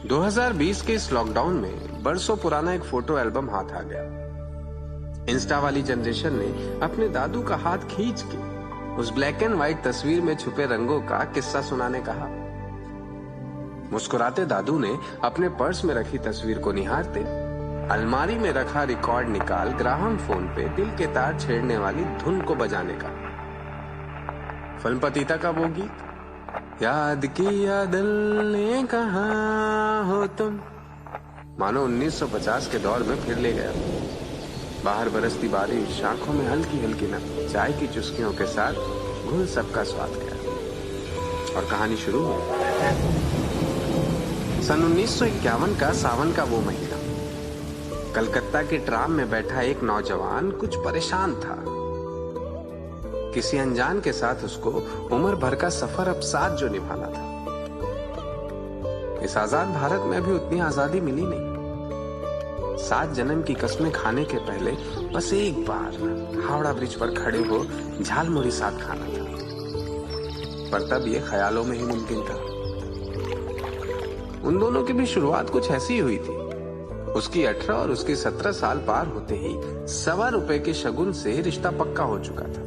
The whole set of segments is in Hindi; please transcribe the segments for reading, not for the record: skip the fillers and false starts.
2020 के इस लॉकडाउन में बरसों पुराना एक फोटो एल्बम हाथ आ गया। इंस्टा वाली जनरेशन ने अपने दादू का हाथ खींच के उस ब्लैक एंड व्हाइट तस्वीर में छुपे रंगों का किस्सा सुनाने कहा। मुस्कुराते दादू ने अपने पर्स में रखी तस्वीर को निहारते अलमारी में रखा रिकॉर्ड निकाल ग्राहम फोन पे दिल के तार छेड़ने वाली धुन को बजाने का। फिल्म पतिता का वो गीत, याद किया दिल ने कहा हो तुम, मानो 1950 के दौर में फिर ले गया। बाहर बरसती बारिश, आंखों में हल्की हल्की नमी, चाय की चुस्कियों के साथ घुल सबका स्वाद गया और कहानी शुरू हुई। सन 1951 का सावन का वो महीना, कलकत्ता के ट्राम में बैठा एक नौजवान कुछ परेशान था। किसी अनजान के साथ उसको उम्र भर का सफर अब साथ जो निभाना था। इस आजाद भारत में भी उतनी आजादी मिली नहीं। 7 जन्म की कस्में खाने के पहले बस एक बार हावड़ा ब्रिज पर खड़े हो झालमुड़ी साथ खाना था, पर तब ये ख्यालों में ही मुमकिन था। उन दोनों की भी शुरुआत कुछ ऐसी हुई थी। उसकी 18 और उसकी 17 साल पार होते ही ₹1.25 के शगुन से रिश्ता पक्का हो चुका था।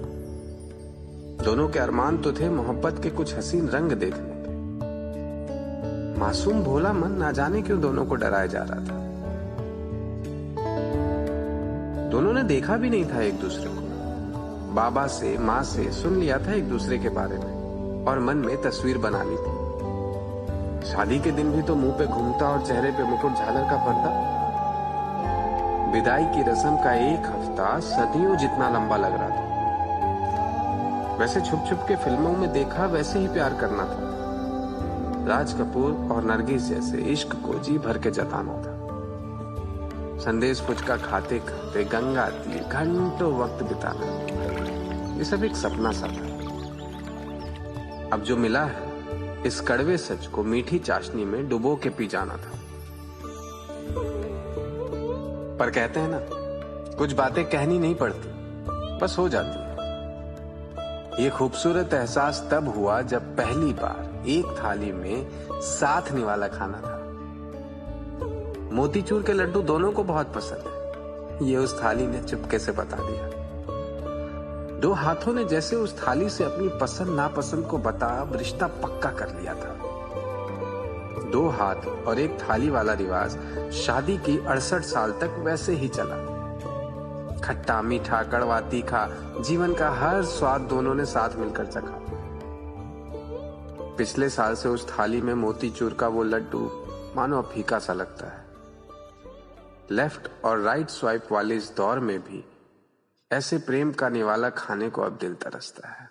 दोनों के अरमान तो थे मोहब्बत के कुछ हसीन रंग देखने के। मासूम भोला मन ना जाने क्यों दोनों को डराया जा रहा था। दोनों ने देखा भी नहीं था एक दूसरे को। बाबा से, माँ से सुन लिया था एक दूसरे के बारे में और मन में तस्वीर बना ली थी। शादी के दिन भी तो मुंह पे घूमता और चेहरे पे मुकुट झालर का पर्दा। विदाई की रस्म का एक हफ्ता सदियों जितना लंबा लग रहा था। वैसे छुप छुप के फिल्मों में देखा वैसे ही प्यार करना था। राज कपूर और नरगिस जैसे इश्क को जी भर के जताना था। संदेश फुचका खाते खाते गंगा तीर घंटों वक्त बिताना, ये सब एक सपना सा था। अब जो मिला है, इस कड़वे सच को मीठी चाशनी में डुबो के पी जाना था। पर कहते हैं ना, कुछ बातें कहनी नहीं पड़ती, बस हो जाती है। ये खूबसूरत एहसास तब हुआ जब पहली बार एक थाली में साथ निवाला खाना था। मोतीचूर के लड्डू दोनों को बहुत पसंद है, ये उस थाली ने चुपके से बता दिया। 2 हाथों ने जैसे उस थाली से अपनी पसंद नापसंद को बता अब रिश्ता पक्का कर लिया था। 2 हाथ और एक थाली वाला रिवाज शादी की 68 साल तक वैसे ही चला। खट्टा मीठा कड़वा तीखा जीवन का हर स्वाद दोनों ने साथ मिलकर चखा। पिछले साल से उस थाली में मोतीचूर का वो लड्डू मानो अब फीका सा लगता है। लेफ्ट और राइट स्वाइप वाले इस दौर में भी ऐसे प्रेम का निवाला खाने को अब दिल तरसता है।